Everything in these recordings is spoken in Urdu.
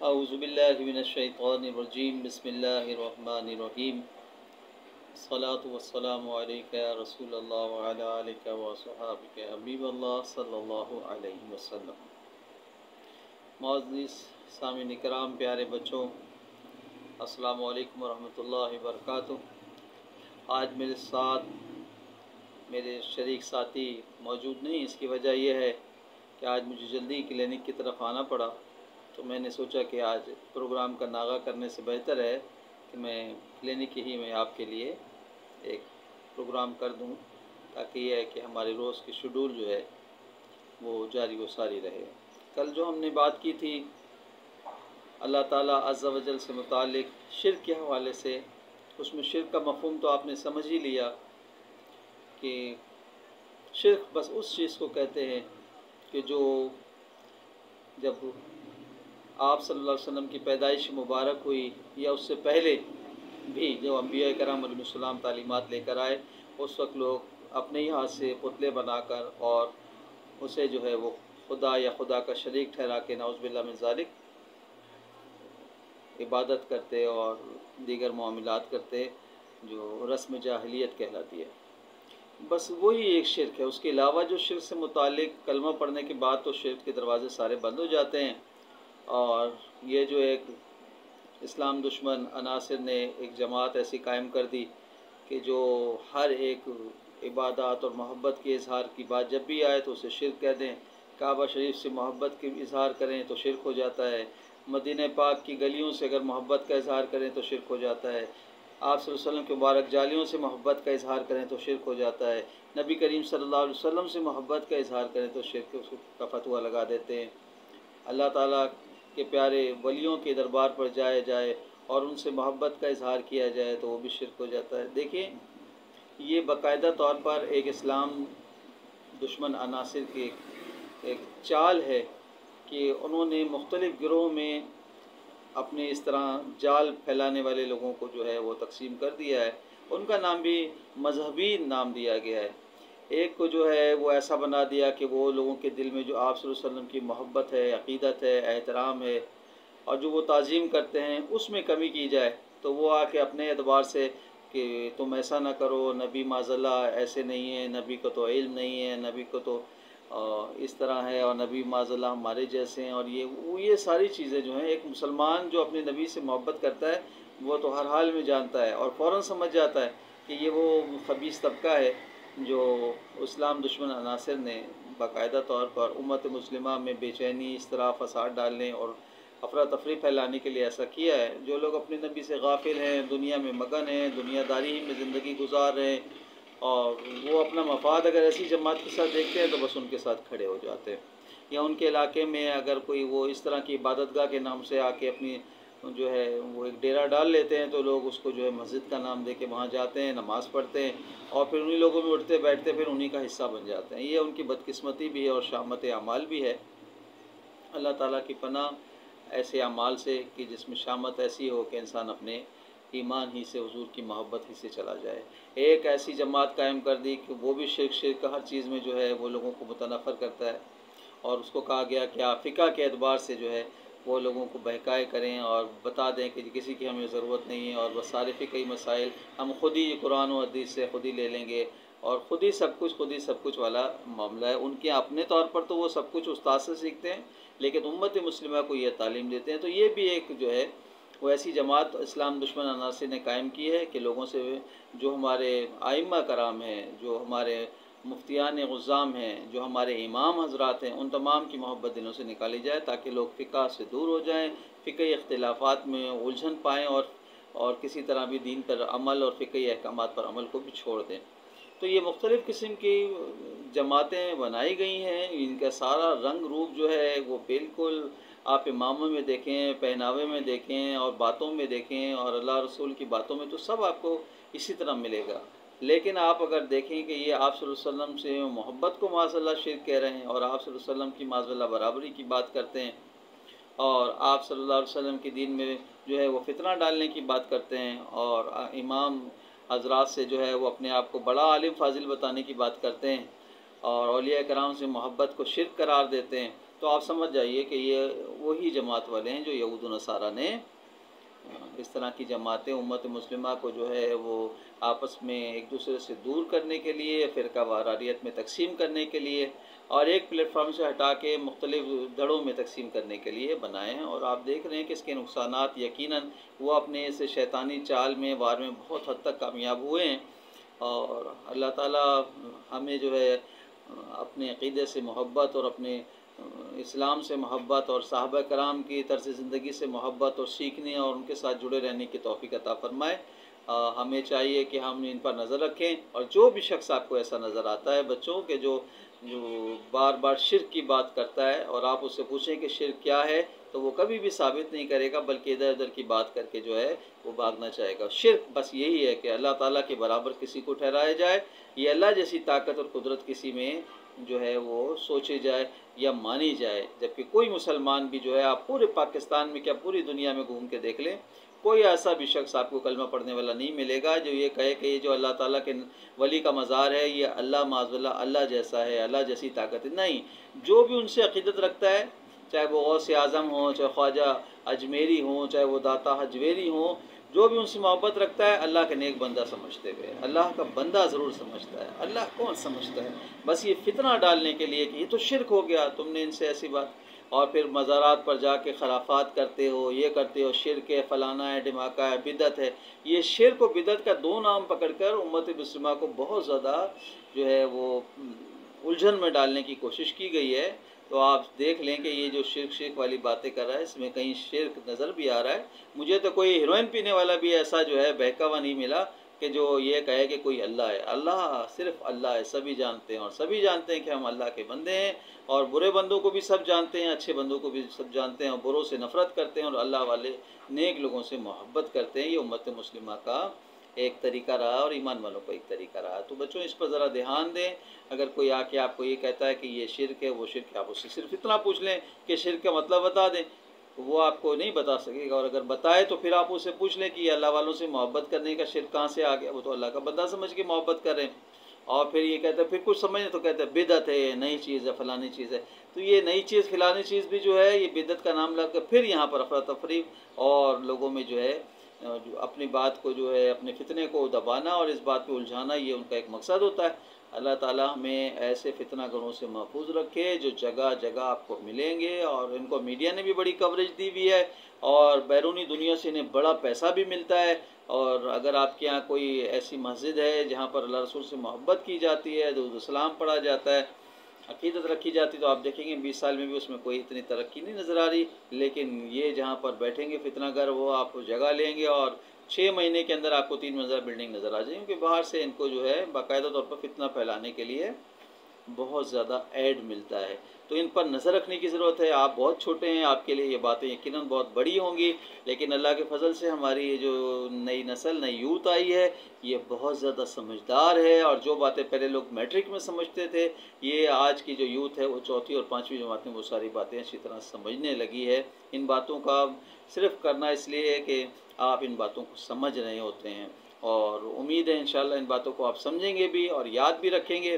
اعوذ باللہ من الشیطان الرجیم بسم اللہ الرحمن الرحیم الصلاۃ والسلام علیک یا رسول اللہ وعلی آلک وصحابک حبیب اللہ صلی اللہ علیہ وسلم۔ معزز سامعین کرام، پیارے بچوں، السلام علیکم ورحمۃ اللہ وبرکاتہ۔ آج میرے ساتھ میرے شریک ساتھی موجود نہیں، اس کی وجہ یہ ہے کہ آج مجھے جلدی کلینک کی طرف آنا پڑا، تو میں نے سوچا کہ آج پروگرام کا ناغہ کرنے سے بہتر ہے کہ میں کلینک ہی میں آپ کے لیے ایک پروگرام کر دوں، تاکہ یہ ہے کہ ہمارے روز کی شیڈول جو ہے وہ جاری و ساری رہے۔ کل جو ہم نے بات کی تھی اللہ تعالیٰ عز و جل سے متعلق شرک کے حوالے سے، اس میں شرک کا مفہوم تو آپ نے سمجھ ہی لیا کہ شرک بس اس چیز کو کہتے ہیں کہ جو جب آپ صلی اللہ علیہ وسلم کی پیدائش مبارک ہوئی یا اس سے پہلے بھی جو انبیاء کرام علیہ السلام تعلیمات لے کر آئے، اس وقت لوگ اپنے ہی ہاتھ سے پتلے بنا کر اور اسے جو ہے وہ خدا یا خدا کا شریک ٹھہرا کے نعوذ باللہ من ذالک عبادت کرتے اور دیگر معاملات کرتے، جو رسم جاہلیت کہلاتی ہے۔ بس وہی ایک شرک ہے، اس کے علاوہ جو شرک سے متعلق کلمہ پڑھنے کے بعد تو شرک کے دروازے سارے بند ہو جاتے ہیں، اور یہ جو ایک اسلام دشمن عناصر نے ایک جماعت ایسی قائم کر دی کہ جو ہر ایک عبادات اور محبت کے اظہار کی بات جب بھی آئے تو اسے شرک کہہ دیں۔ کعبہ شریف سے محبت کے اظہار کریں تو شرک ہو جاتا ہے، مدینہ پاک کی گلیوں سے اگر محبت کا اظہار کریں تو شرک ہو جاتا ہے، آپ صلی اللہ علیہ وسلم کے مبارک جالیوں سے محبت کا اظہار کریں تو شرک ہو جاتا ہے، نبی کریم صلی اللہ علیہ وسلم سے محبت کا اظہار کریں تو شرک کا فتویٰ لگا دیتے ہیں۔ اللہ تعالیٰ کے پیارے ولیوں کے دربار پر جائے اور ان سے محبت کا اظہار کیا جائے تو وہ بھی شرک ہو جاتا ہے۔ دیکھیں، یہ باقاعدہ طور پر ایک اسلام دشمن عناصر کی ایک چال ہے کہ انہوں نے مختلف گروہوں میں اپنے اس طرح جال پھیلانے والے لوگوں کو جو ہے وہ تقسیم کر دیا ہے۔ ان کا نام بھی مذہبی نام دیا گیا ہے۔ ایک کو جو ہے وہ ایسا بنا دیا کہ وہ لوگوں کے دل میں جو آپ صلی اللہ علیہ وسلم کی محبت ہے، عقیدت ہے، احترام ہے اور جو وہ تعظیم کرتے ہیں اس میں کمی کی جائے، تو وہ آ کے اپنے اعتبار سے کہ تم ایسا نہ کرو، نبی معاذ اللہ ایسے نہیں ہیں، نبی کو تو علم نہیں ہے، نبی کو تو اس طرح ہے، اور نبی معاذ اللہ ہمارے جیسے ہیں، اور یہ ساری چیزیں جو ہیں، ایک مسلمان جو اپنے نبی سے محبت کرتا ہے وہ تو ہر حال میں جانتا ہے اور فوراً سمجھ جاتا ہے کہ یہ وہ خبیث طبقہ ہے جو اسلام دشمن عناصر نے باقاعدہ طور پر امت مسلمہ میں بے چینی، اضطراب، فساد ڈالنے اور افراتفری پھیلانے کے لیے ایسا کیا ہے۔ جو لوگ اپنے نبی سے غافل ہیں، دنیا میں مگن ہیں، دنیا داری ہی میں زندگی گزار رہے ہیں، اور وہ اپنا مفاد اگر ایسی جماعت کے ساتھ دیکھتے ہیں تو بس ان کے ساتھ کھڑے ہو جاتے ہیں، یا ان کے علاقے میں اگر کوئی وہ اس طرح کی عبادت گاہ کے نام سے آ کے اپنی جو ہے وہ ایک ڈیرا ڈال لیتے ہیں تو لوگ اس کو جو ہے مسجد کا نام دے کے وہاں جاتے ہیں، نماز پڑھتے ہیں اور پھر انہی لوگوں میں اٹھتے بیٹھتے پھر انہی کا حصہ بن جاتے ہیں۔ یہ ان کی بدقسمتی بھی ہے اور شامت اعمال بھی ہے۔ اللہ تعالیٰ کی پناہ ایسے اعمال سے کہ جس میں شامت ایسی ہو کہ انسان اپنے ایمان ہی سے، حضور کی محبت ہی سے چلا جائے۔ ایک ایسی جماعت قائم کر دی کہ وہ بھی شرک کا ہر چیز میں جو ہے وہ لوگوں کو متنفر کرتا ہے، اور اس کو کہا گیا کہ آپ فقہ کے اعتبار سے جو ہے وہ لوگوں کو بہکائے کریں اور بتا دیں کہ کسی کی ہمیں ضرورت نہیں ہے، اور بس سارے فقہی مسائل ہم خود ہی قرآن و حدیث سے خود ہی لے لیں گے، اور خود ہی سب کچھ والا معاملہ ہے۔ ان کے اپنے طور پر تو وہ سب کچھ استاد سے سیکھتے ہیں، لیکن امت مسلمہ کو یہ تعلیم دیتے ہیں۔ تو یہ بھی ایک جو ہے وہ ایسی جماعت اسلام دشمن عناصر نے قائم کی ہے کہ لوگوں سے جو ہمارے ائمہ کرام ہیں، جو ہمارے مفتیان غزام ہیں، جو ہمارے امام حضرات ہیں، ان تمام کی محبت دلوں سے نکالی جائے تاکہ لوگ فقہ سے دور ہو جائیں، فقہی اختلافات میں الجھن پائیں اور کسی طرح بھی دین پر عمل اور فقہی احکامات پر عمل کو بھی چھوڑ دیں۔ تو یہ مختلف قسم کی جماعتیں بنائی گئی ہیں، ان کا سارا رنگ روپ جو ہے وہ بالکل آپ اماموں میں دیکھیں، پہناوے میں دیکھیں اور باتوں میں دیکھیں اور اللہ رسول کی باتوں میں، تو سب آپ کو اسی طرح ملے گا۔ لیکن آپ اگر دیکھیں کہ یہ آپ صلی اللہ علیہ وسلم سے محبت کو معاذ اللہ شرک کہہ رہے ہیں، اور آپ صلی اللہ علیہ وسلم کی معاذ اللہ برابری کی بات کرتے ہیں، اور آپ صلی اللہ علیہ وسلم کے دین میں جو ہے وہ فتنہ ڈالنے کی بات کرتے ہیں، اور امام حضرات سے جو ہے وہ اپنے آپ کو بڑا عالم فاضل بتانے کی بات کرتے ہیں، اور اولیاء کرام سے محبت کو شرک قرار دیتے ہیں، تو آپ سمجھ جائیے کہ یہ وہی جماعت والے ہیں جو یہود و نصارہ نے اس طرح کی جماعتیں امت مسلمہ کو جو ہے وہ آپس میں ایک دوسرے سے دور کرنے کے لیے، فرقہ وارانیت میں تقسیم کرنے کے لیے، اور ایک پلیٹ فارم سے ہٹا کے مختلف دھڑوں میں تقسیم کرنے کے لیے بنائے ہیں۔ اور آپ دیکھ رہے ہیں کہ اس کے نقصانات یقیناً وہ اپنے اس شیطانی چال میں وار میں بہت حد تک کامیاب ہوئے ہیں۔ اور اللہ تعالیٰ ہمیں جو ہے اپنے عقیدے سے محبت اور اپنے اسلام سے محبت اور صحابہ کرام کی طرز زندگی سے محبت اور سیکھنے اور ان کے ساتھ جڑے رہنے کی توفیق عطا فرمائے۔ ہمیں چاہیے کہ ہم ان پر نظر رکھیں، اور جو بھی شخص آپ کو ایسا نظر آتا ہے بچوں کے جو بار بار شرک کی بات کرتا ہے، اور آپ اس سے پوچھیں کہ شرک کیا ہے، تو وہ کبھی بھی ثابت نہیں کرے گا، بلکہ ادھر ادھر کی بات کر کے جو ہے وہ بھاگنا چاہے گا۔ شرک بس یہی ہے کہ اللہ تعالیٰ کے برابر کسی کو ٹھہرایا جائے، یہ اللہ جیسی طاقت اور قدرت کسی میں جو ہے وہ سوچی جائے یا مانی جائے، جبکہ کوئی مسلمان بھی جو ہے، آپ پورے پاکستان میں کیا پوری دنیا میں گھوم کے دیکھ لیں، کوئی ایسا بھی شخص آپ کو کلمہ پڑھنے والا نہیں ملے گا جو یہ کہے کہ یہ جو اللہ تعالیٰ کے ولی کا مزار ہے یہ اللہ معاذ اللہ اللہ جیسا ہے، اللہ جیسی طاقت ہے۔ نہیں، جو بھی ان سے عقیدت رکھتا ہے، چاہے وہ غوث اعظم ہوں، چاہے خواجہ اجمیری ہوں، چاہے وہ داتا حجویری ہوں، جو بھی ان سے محبت رکھتا ہے اللہ کے نیک بندہ سمجھتے ہوئے، اللہ کا بندہ ضرور سمجھتا ہے، اللہ کون سمجھتا ہے؟ بس یہ فتنہ ڈالنے کے لیے کہ یہ تو شرک ہو گیا، تم نے ان سے ایسی بات، اور پھر مزارات پر جا کے خرافات کرتے ہو، یہ کرتے ہو، شرک ہے، فلانا ہے، ڈھماکہ ہے، بدعت ہے۔ یہ شرک و بدعت کا دو نام پکڑ کر امت مسلمہ کو بہت زیادہ جو ہے وہ الجھن میں ڈالنے کی کوشش کی گئی ہے۔ تو آپ دیکھ لیں کہ یہ جو شرک والی باتیں کر رہا ہے، اس میں کہیں شرک نظر بھی آ رہا ہے۔ مجھے تو کوئی ہیروئن پینے والا بھی ایسا جو ہے بہکاوا نہیں ملا کہ جو یہ کہے کہ کوئی اللہ ہے۔ اللہ صرف اللہ ہے، سبھی جانتے ہیں، اور سبھی جانتے ہیں کہ ہم اللہ کے بندے ہیں، اور برے بندوں کو بھی سب جانتے ہیں، اچھے بندوں کو بھی سب جانتے ہیں، اور بروں سے نفرت کرتے ہیں، اور اللہ والے نیک لوگوں سے محبت کرتے ہیں۔ یہ امت مسلمہ کا ایک طریقہ رہا، اور ایمان والوں کا ایک طریقہ رہا۔ تو بچوں اس پر ذرا دھیان دیں۔ اگر کوئی آ کے آپ کو یہ کہتا ہے کہ یہ شرک ہے، وہ شرک ہے، آپ اس سے صرف اتنا پوچھ لیں کہ شرک کا مطلب بتا دیں، وہ آپ کو نہیں بتا سکے گا، اور اگر بتائے تو پھر آپ اسے پوچھ لیں کہ یہ اللہ والوں سے محبت کرنے کا شرک کہاں سے آ گیا؟ وہ تو اللہ کا بندہ سمجھ کے محبت کریں، اور پھر یہ کہتے ہیں، پھر کچھ سمجھیں تو کہتے ہیں بدعت ہے، نئی چیز ہے، فلانی چیز ہے۔ تو یہ نئی چیز فلانی چیز بھی جو ہے یہ بدعت کا نام لگ کر پھر یہاں پر افراتفری اور لوگوں میں جو ہے جو اپنی بات کو جو ہے اپنے فتنے کو دبانا اور اس بات پہ الجھانا، یہ ان کا ایک مقصد ہوتا ہے۔ اللہ تعالیٰ ہمیں ایسے فتنہ گروں سے محفوظ رکھے جو جگہ جگہ آپ کو ملیں گے، اور ان کو میڈیا نے بھی بڑی کوریج دی ہوئی ہے، اور بیرونی دنیا سے انہیں بڑا پیسہ بھی ملتا ہے۔ اور اگر آپ کے یہاں کوئی ایسی مسجد ہے جہاں پر اللہ رسول سے محبت کی جاتی ہے، درود السلام پڑھا جاتا ہے، عقیدت رکھی جاتی، تو آپ دیکھیں گے 20 سال میں بھی اس میں کوئی اتنی ترقی نہیں نظر آ رہی۔ لیکن یہ جہاں پر بیٹھیں گے فتنہ گر، وہ آپ کو جگہ لیں گے، اور 6 مہینے کے اندر آپ کو 3 منزلہ بلڈنگ نظر آ جائیں گے، کیونکہ باہر سے ان کو جو ہے باقاعدہ طور پر فتنہ پھیلانے کے لیے بہت زیادہ ایڈ ملتا ہے۔ تو ان پر نظر رکھنے کی ضرورت ہے۔ آپ بہت چھوٹے ہیں، آپ کے لیے یہ باتیں یقیناً بہت بڑی ہوں گی، لیکن اللہ کے فضل سے ہماری یہ جو نئی نسل، نئی یوتھ آئی ہے، یہ بہت زیادہ سمجھدار ہے، اور جو باتیں پہلے لوگ میٹرک میں سمجھتے تھے، یہ آج کی جو یوتھ ہے وہ 4تھی اور 5ویں جماعت میں وہ ساری باتیں اچھی طرح سمجھنے لگی ہے۔ ان باتوں کا صرف کرنا اس لیے ہے کہ آپ ان باتوں کو سمجھ رہے ہوتے ہیں، اور امید ہے انشاءاللہ ان باتوں کو آپ سمجھیں گے بھی اور یاد بھی رکھیں گے،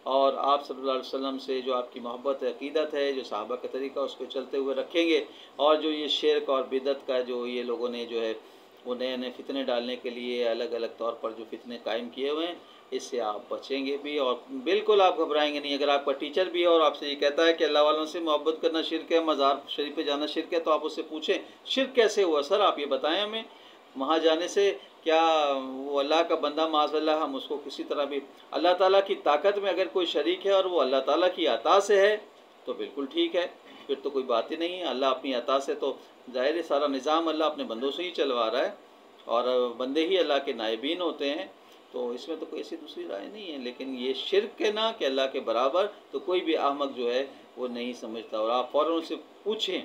اور آپ صلی اللہ علیہ وسلم سے جو آپ کی محبت عقیدت ہے، جو صحابہ کا طریقہ اس کو چلتے ہوئے رکھیں گے، اور جو یہ شرک اور بدعت کا جو یہ لوگوں نے جو ہے وہ نئے نئے فتنے ڈالنے کے لیے الگ الگ طور پر جو فتنے قائم کیے ہوئے ہیں، اس سے آپ بچیں گے بھی، اور بالکل آپ گھبرائیں گے نہیں۔ اگر آپ کا ٹیچر بھی ہے اور آپ سے یہ کہتا ہے کہ اللہ والوں سے محبت کرنا شرک ہے، مزار شریف پہ جانا شرک ہے، تو آپ اس سے پوچھیں شرک کیسے ہوا سر، آپ یہ بتائیں ہمیں، وہاں جانے سے کیا وہ اللہ کا بندہ معاذ اللہ ہم اس کو کسی طرح بھی اللہ تعالیٰ کی طاقت میں اگر کوئی شریک ہے اور وہ اللہ تعالیٰ کی عطا سے ہے تو بالکل ٹھیک ہے، پھر تو کوئی بات ہی نہیں ہے۔ اللہ اپنی عطا سے تو ظاہر سارا نظام اللہ اپنے بندوں سے ہی چلوا رہا ہے، اور بندے ہی اللہ کے نائبین ہوتے ہیں، تو اس میں تو کوئی ایسی دوسری رائے نہیں ہے۔ لیکن یہ شرک ہے نا کہ اللہ کے برابر، تو کوئی بھی احمق جو ہے وہ نہیں سمجھتا، اور آپ فوراً سے پوچھیں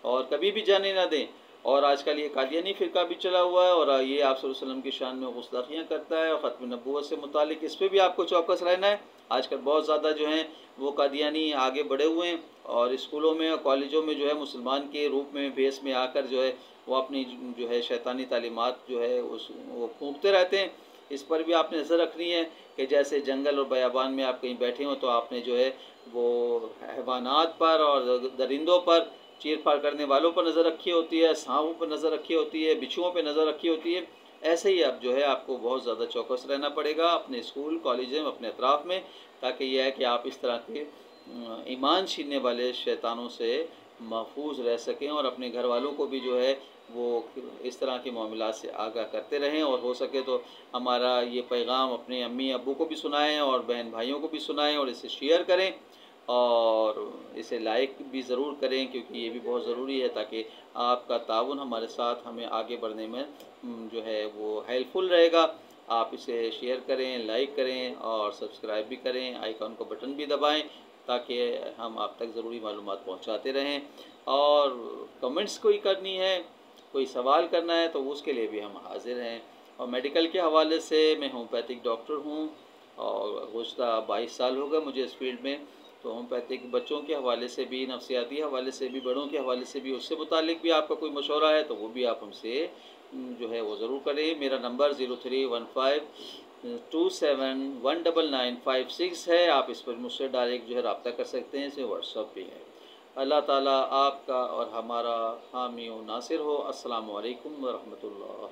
اور کبھی بھی جانے نہ دیں۔ اور آج کل یہ قادیانی فرقہ بھی چلا ہوا ہے، اور یہ آپ صلی اللہ علیہ وسلم کی شان میں گستاخیاں کرتا ہے، اور ختم نبوت سے متعلق اس پہ بھی آپ کو چوکس رہنا ہے۔ آج کل بہت زیادہ جو ہیں وہ قادیانی آگے بڑھے ہوئے ہیں، اور اسکولوں میں اور کالجوں میں جو ہے مسلمان کے روپ میں بھیس میں آ کر جو ہے وہ اپنی جو ہے شیطانی تعلیمات جو ہے وہ پھونکتے رہتے ہیں۔ اس پر بھی آپ نے نظر رکھنی ہے کہ جیسے جنگل اور بیابان میں آپ کہیں بیٹھے ہوں تو آپ نے جو ہے وہ حیوانات پر اور درندوں پر، چیر پھاڑ کرنے والوں پر نظر رکھی ہوتی ہے، سانپوں پر نظر رکھی ہوتی ہے، بچھوؤں پہ نظر رکھی ہوتی ہے۔ ایسے ہی اب جو ہے آپ کو بہت زیادہ چوکس رہنا پڑے گا اپنے اسکول کالجوں میں، اپنے اطراف میں، تاکہ یہ ہے کہ آپ اس طرح کے ایمان چھیننے والے شیطانوں سے محفوظ رہ سکیں، اور اپنے گھر والوں کو بھی جو ہے وہ اس طرح کے معاملات سے آگاہ کرتے رہیں، اور ہو سکے تو ہمارا یہ پیغام اپنے امی ابو کو بھی سنائیں اور بہن بھائیوں کو بھی سنائیں، اور اسے شیئر کریں اور اسے لائک بھی ضرور کریں، کیونکہ یہ بھی بہت ضروری ہے تاکہ آپ کا تعاون ہمارے ساتھ ہمیں آگے بڑھنے میں جو ہے وہ ہیلپ فل رہے گا۔ آپ اسے شیئر کریں، لائک کریں اور سبسکرائب بھی کریں، آئیکن کو بٹن بھی دبائیں تاکہ ہم آپ تک ضروری معلومات پہنچاتے رہیں۔ اور کمنٹس کوئی کرنی ہے، کوئی سوال کرنا ہے تو اس کے لیے بھی ہم حاضر ہیں۔ اور میڈیکل کے حوالے سے میں ہومیوپیتھک ڈاکٹر ہوں، اور گزشتہ 22 سال ہو گئے مجھے اس فیلڈ میں، تو ہومیوپیتھک بچوں کے حوالے سے بھی، نفسیاتی حوالے سے بھی، بڑوں کے حوالے سے بھی، اس سے متعلق بھی آپ کا کوئی مشورہ ہے تو وہ بھی آپ ہم سے جو ہے وہ ضرور کریں۔ میرا نمبر 0315271995 ہے، آپ اس پر مجھ سے ڈائریکٹ جو ہے رابطہ کر سکتے ہیں، اسے واٹس ایپ بھی ہے۔ اللہ تعالیٰ آپ کا اور ہمارا حامی و ناصر ہو۔ السلام علیکم ورحمۃ اللہ۔